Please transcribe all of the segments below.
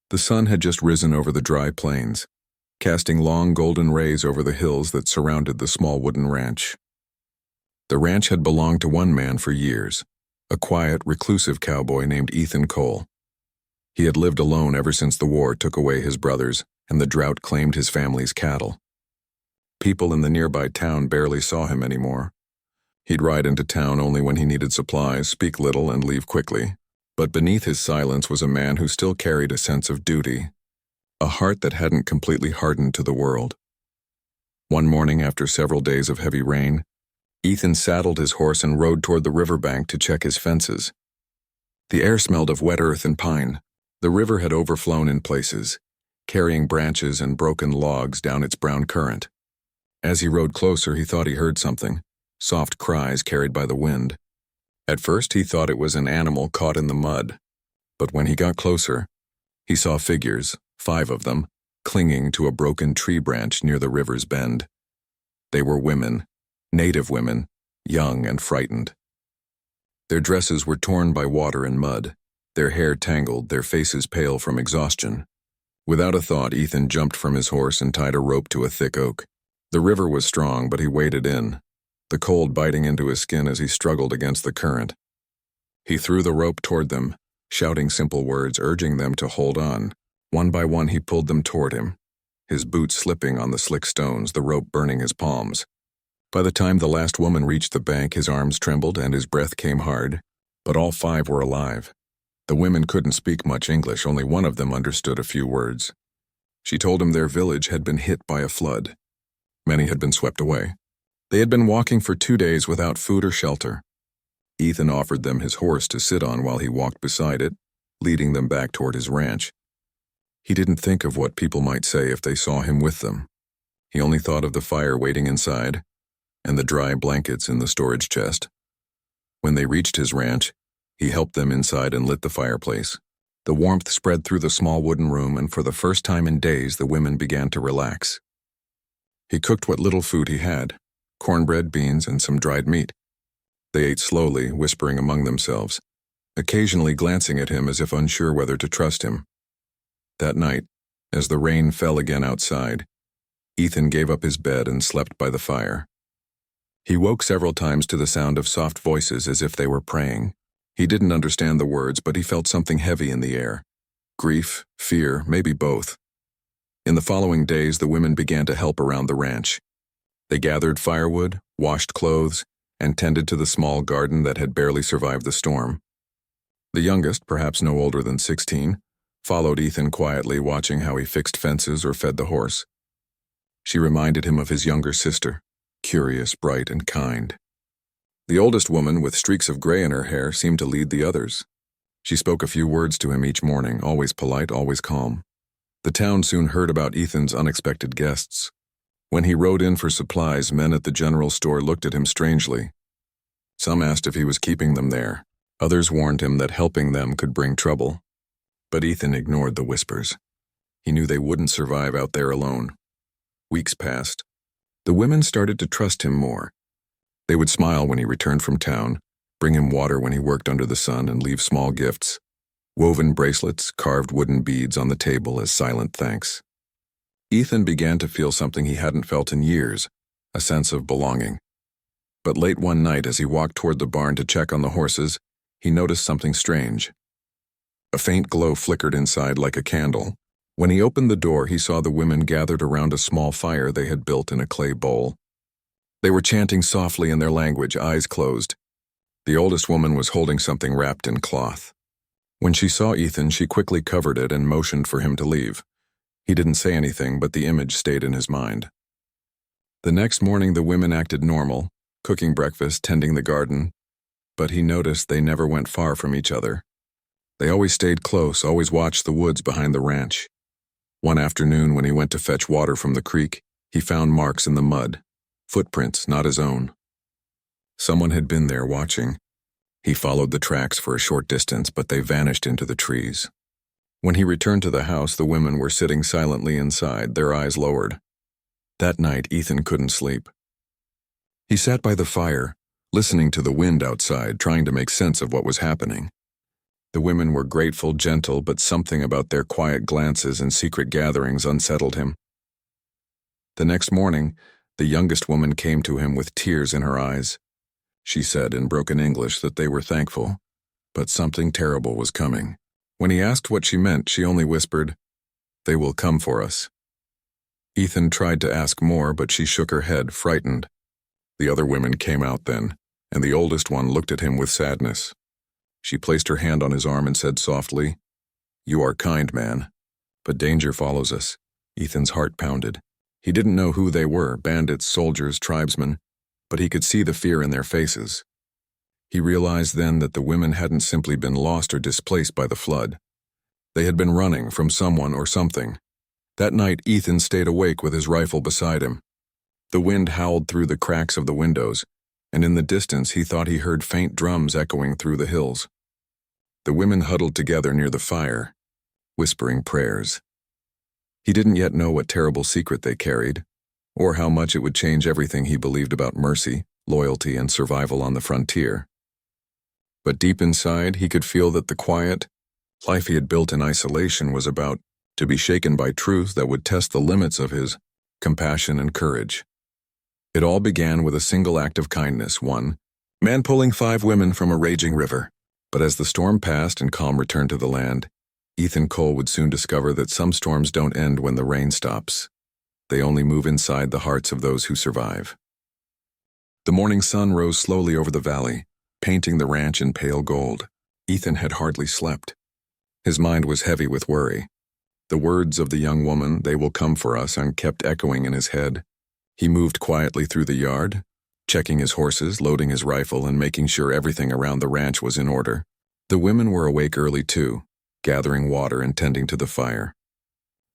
The sun had just risen over the dry plains, casting long golden rays over the hills that surrounded the small wooden ranch. The ranch had belonged to one man for years, a quiet, reclusive cowboy named Ethan Cole. He had lived alone ever since the war took away his brothers and the drought claimed his family's cattle. People in the nearby town barely saw him anymore. He'd ride into town only when he needed supplies, speak little, and leave quickly. But beneath his silence was a man who still carried a sense of duty, a heart that hadn't completely hardened to the world. One morning after several days of heavy rain, Ethan saddled his horse and rode toward the riverbank to check his fences. The air smelled of wet earth and pine. The river had overflown in places, carrying branches and broken logs down its brown current. As he rode closer, he thought he heard something, soft cries carried by the wind. At first, he thought it was an animal caught in the mud, but when he got closer, he saw figures, 5 of them, clinging to a broken tree branch near the river's bend. They were women, native women, young and frightened. Their dresses were torn by water and mud, their hair tangled, their faces pale from exhaustion. Without a thought, Ethan jumped from his horse and tied a rope to a thick oak. The river was strong, but he waded in, the cold biting into his skin as he struggled against the current. He threw the rope toward them, shouting simple words, urging them to hold on. One by one, he pulled them toward him, his boots slipping on the slick stones, the rope burning his palms. By the time the last woman reached the bank, his arms trembled and his breath came hard, but all 5 were alive. The women couldn't speak much English, only one of them understood a few words. She told him their village had been hit by a flood. Many had been swept away. They had been walking for 2 days without food or shelter. Ethan offered them his horse to sit on while he walked beside it, leading them back toward his ranch. He didn't think of what people might say if they saw him with them. He only thought of the fire waiting inside and the dry blankets in the storage chest. When they reached his ranch, he helped them inside and lit the fireplace. The warmth spread through the small wooden room, and for the first time in days, the women began to relax. He cooked what little food he had, cornbread, beans, and some dried meat. They ate slowly, whispering among themselves, occasionally glancing at him as if unsure whether to trust him. That night, as the rain fell again outside, Ethan gave up his bed and slept by the fire. He woke several times to the sound of soft voices as if they were praying. He didn't understand the words, but he felt something heavy in the air. Grief, fear, maybe both. In the following days, the women began to help around the ranch. They gathered firewood, washed clothes, and tended to the small garden that had barely survived the storm. The youngest, perhaps no older than 16, followed Ethan quietly, watching how he fixed fences or fed the horse. She reminded him of his younger sister, curious, bright, and kind. The oldest woman, with streaks of gray in her hair, seemed to lead the others. She spoke a few words to him each morning, always polite, always calm. The town soon heard about Ethan's unexpected guests. When he rode in for supplies, men at the general store looked at him strangely. Some asked if he was keeping them there. Others warned him that helping them could bring trouble. But Ethan ignored the whispers. He knew they wouldn't survive out there alone. Weeks passed. The women started to trust him more. They would smile when he returned from town, bring him water when he worked under the sun, and leave small gifts, woven bracelets, carved wooden beads on the table as silent thanks. Ethan began to feel something he hadn't felt in years, a sense of belonging. But late one night, as he walked toward the barn to check on the horses, he noticed something strange. A faint glow flickered inside like a candle. When he opened the door, he saw the women gathered around a small fire they had built in a clay bowl. They were chanting softly in their language, eyes closed. The oldest woman was holding something wrapped in cloth. When she saw Ethan, she quickly covered it and motioned for him to leave. He didn't say anything, but the image stayed in his mind. The next morning, the women acted normal, cooking breakfast, tending the garden, but he noticed they never went far from each other. They always stayed close, always watched the woods behind the ranch. One afternoon, when he went to fetch water from the creek, he found marks in the mud, footprints not his own. Someone had been there watching. He followed the tracks for a short distance, but they vanished into the trees. When he returned to the house, the women were sitting silently inside, their eyes lowered. That night, Ethan couldn't sleep. He sat by the fire, listening to the wind outside, trying to make sense of what was happening. The women were grateful, gentle, but something about their quiet glances and secret gatherings unsettled him. The next morning, the youngest woman came to him with tears in her eyes. She said in broken English that they were thankful, but something terrible was coming. When he asked what she meant, she only whispered, "They will come for us." Ethan tried to ask more, but she shook her head, frightened. The other women came out then, and the oldest one looked at him with sadness. She placed her hand on his arm and said softly, "You are kind, man, but danger follows us." Ethan's heart pounded. He didn't know who they were, bandits, soldiers, tribesmen, but he could see the fear in their faces. He realized then that the women hadn't simply been lost or displaced by the flood. They had been running from someone or something. That night, Ethan stayed awake with his rifle beside him. The wind howled through the cracks of the windows, and in the distance he thought he heard faint drums echoing through the hills. The women huddled together near the fire, whispering prayers. He didn't yet know what terrible secret they carried, or how much it would change everything he believed about mercy, loyalty, and survival on the frontier. But deep inside, he could feel that the quiet life he had built in isolation was about to be shaken by truth that would test the limits of his compassion and courage. It all began with a single act of kindness, one man pulling 5 women from a raging river. But as the storm passed and calm returned to the land, Ethan Cole would soon discover that some storms don't end when the rain stops. They only move inside the hearts of those who survive. The morning sun rose slowly over the valley, painting the ranch in pale gold. Ethan had hardly slept. His mind was heavy with worry. The words of the young woman, "They will come for us," kept echoing in his head. He moved quietly through the yard, checking his horses, loading his rifle, and making sure everything around the ranch was in order. The women were awake early too, gathering water and tending to the fire.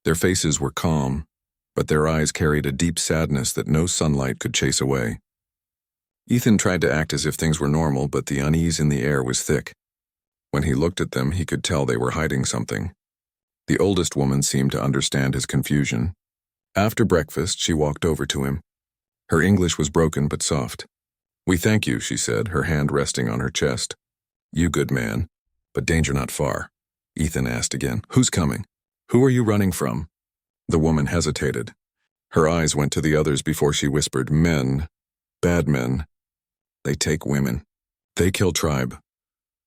Their faces were calm, but their eyes carried a deep sadness that no sunlight could chase away. Ethan tried to act as if things were normal, but the unease in the air was thick. When he looked at them, he could tell they were hiding something. The oldest woman seemed to understand his confusion. After breakfast, she walked over to him. Her English was broken but soft. "We thank you," she said, her hand resting on her chest. "You good man, but danger not far." Ethan asked again, "Who's coming? Who are you running from?" The woman hesitated. Her eyes went to the others before she whispered, "Men, bad men. They take women. They kill tribe."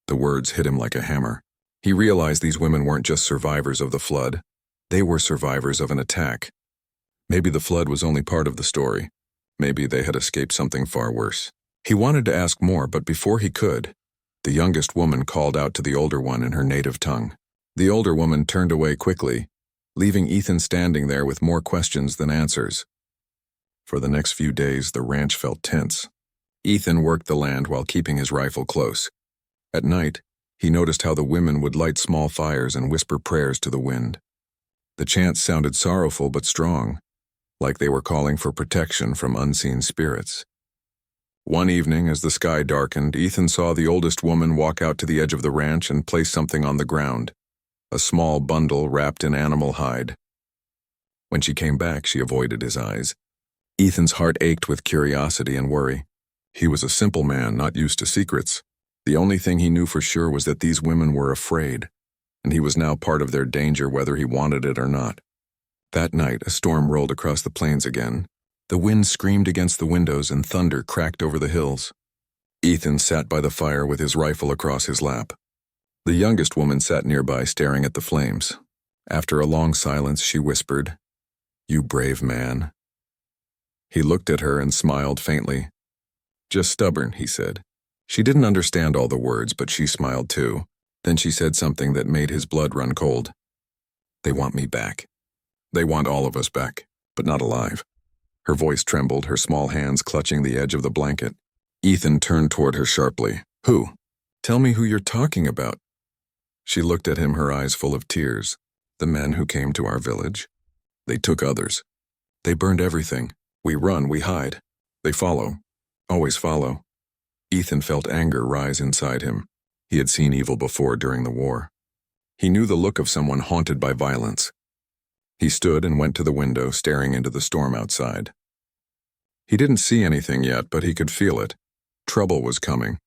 The words hit him like a hammer. He realized these women weren't just survivors of the flood. They were survivors of an attack. Maybe the flood was only part of the story. Maybe they had escaped something far worse. He wanted to ask more, but before he could, the youngest woman called out to the older one in her native tongue. The older woman turned away quickly, leaving Ethan standing there with more questions than answers. For the next few days, the ranch felt tense. Ethan worked the land while keeping his rifle close. At night, he noticed how the women would light small fires and whisper prayers to the wind. The chants sounded sorrowful but strong, like they were calling for protection from unseen spirits. One evening, as the sky darkened, Ethan saw the oldest woman walk out to the edge of the ranch and place something on the ground, a small bundle wrapped in animal hide. When she came back, she avoided his eyes. Ethan's heart ached with curiosity and worry. He was a simple man, not used to secrets. The only thing he knew for sure was that these women were afraid, and he was now part of their danger whether he wanted it or not. That night, a storm rolled across the plains again. The wind screamed against the windows and thunder cracked over the hills. Ethan sat by the fire with his rifle across his lap. The youngest woman sat nearby, staring at the flames. After a long silence, she whispered, "You brave man." He looked at her and smiled faintly. "Just stubborn," he said. She didn't understand all the words, but she smiled too. Then she said something that made his blood run cold. "They want me back. They want all of us back, but not alive." Her voice trembled, her small hands clutching the edge of the blanket. Ethan turned toward her sharply. "Who? Tell me who you're talking about." She looked at him, her eyes full of tears. "The men who came to our village. They took others. They burned everything. We run, we hide. They follow. Always follow." Ethan felt anger rise inside him. He had seen evil before during the war. He knew the look of someone haunted by violence. He stood and went to the window, staring into the storm outside. He didn't see anything yet, but he could feel it. Trouble was coming.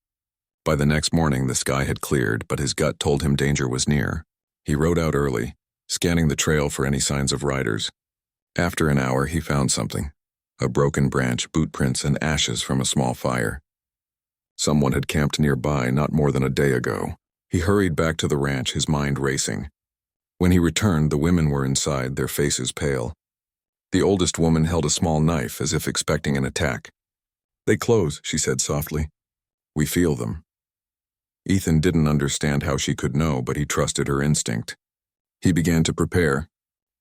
By the next morning, the sky had cleared, but his gut told him danger was near. He rode out early, scanning the trail for any signs of riders. After an hour, he found something: a broken branch, boot prints, and ashes from a small fire. Someone had camped nearby not more than a day ago. He hurried back to the ranch, his mind racing. When he returned, the women were inside, their faces pale. The oldest woman held a small knife, as if expecting an attack. "They close," she said softly. "We feel them." Ethan didn't understand how she could know, but he trusted her instinct. He began to prepare.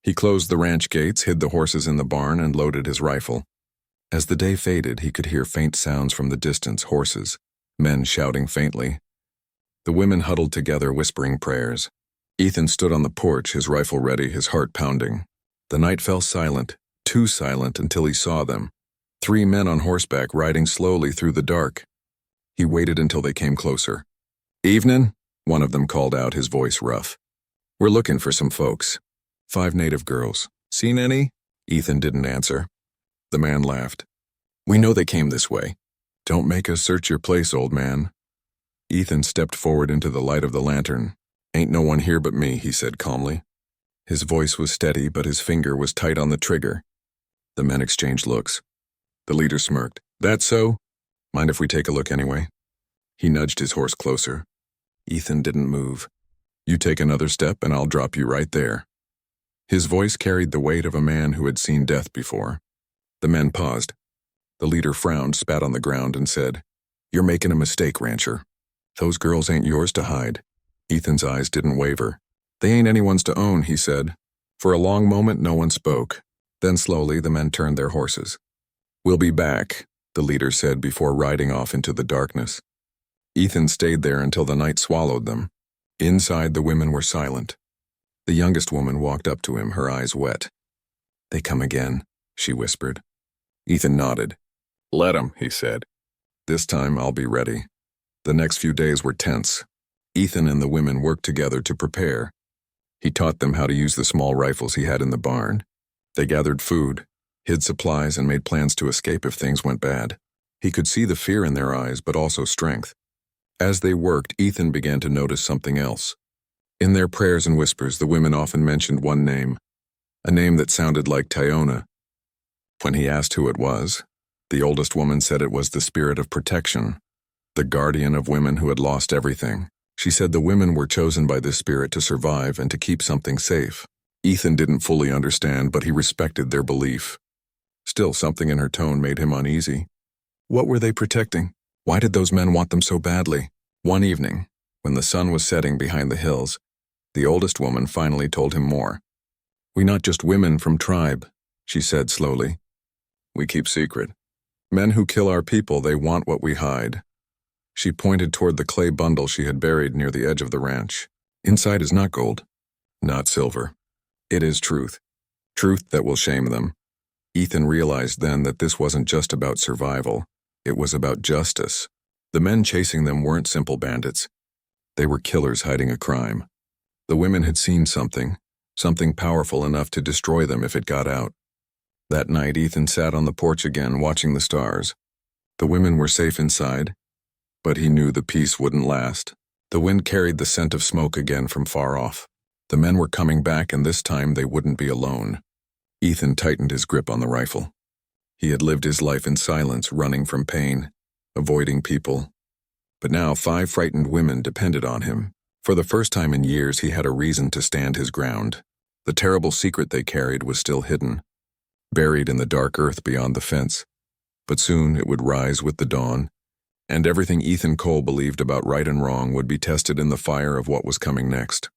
He closed the ranch gates, hid the horses in the barn, and loaded his rifle. As the day faded, he could hear faint sounds from the distance: horses, men shouting faintly. The women huddled together, whispering prayers. Ethan stood on the porch, his rifle ready, his heart pounding. The night fell silent, too silent until he saw them. 3 men on horseback riding slowly through the dark. He waited until they came closer. "Evenin'," one of them called out, his voice rough. "We're looking for some folks." 5 native girls. "Seen any?" Ethan didn't answer. The man laughed. "We know they came this way. Don't make us search your place, old man." Ethan stepped forward into the light of the lantern. "Ain't no one here but me," he said calmly. His voice was steady, but his finger was tight on the trigger. The men exchanged looks. The leader smirked. "That so? Mind if we take a look anyway?" He nudged his horse closer. Ethan didn't move. "You take another step and I'll drop you right there." His voice carried the weight of a man who had seen death before. The men paused. The leader frowned, spat on the ground, and said, "You're making a mistake, rancher. Those girls ain't yours to hide." Ethan's eyes didn't waver. "They ain't anyone's to own," he said. For a long moment, no one spoke. Then slowly, the men turned their horses. "We'll be back," the leader said before riding off into the darkness. Ethan stayed there until the night swallowed them. Inside, the women were silent. The youngest woman walked up to him, her eyes wet. "They come again," she whispered. Ethan nodded. "Let 'em," he said. "This time I'll be ready." The next few days were tense. Ethan and the women worked together to prepare. He taught them how to use the small rifles he had in the barn. They gathered food, hid supplies, and made plans to escape if things went bad. He could see the fear in their eyes, but also strength. As they worked, Ethan began to notice something else. In their prayers and whispers, the women often mentioned one name, a name that sounded like Tyona. When he asked who it was, the oldest woman said it was the spirit of protection, the guardian of women who had lost everything. She said the women were chosen by this spirit to survive and to keep something safe. Ethan didn't fully understand, but he respected their belief. Still, something in her tone made him uneasy. What were they protecting? Why did those men want them so badly? One evening, when the sun was setting behind the hills, the oldest woman finally told him more. "We not just women from tribe," she said slowly. "We keep secret. Men who kill our people, they want what we hide." She pointed toward the clay bundle she had buried near the edge of the ranch. "Inside is not gold, not silver. It is truth. Truth that will shame them." Ethan realized then that this wasn't just about survival. It was about justice. The men chasing them weren't simple bandits. They were killers hiding a crime. The women had seen something powerful enough to destroy them if it got out. That night, Ethan sat on the porch again, watching the stars. The women were safe inside, but he knew the peace wouldn't last. The wind carried the scent of smoke again from far off. The men were coming back, and this time they wouldn't be alone. Ethan tightened his grip on the rifle. He had lived his life in silence, running from pain, avoiding people. But now 5 frightened women depended on him. For the first time in years, he had a reason to stand his ground. The terrible secret they carried was still hidden, buried in the dark earth beyond the fence. But soon it would rise with the dawn, and everything Ethan Cole believed about right and wrong would be tested in the fire of what was coming next.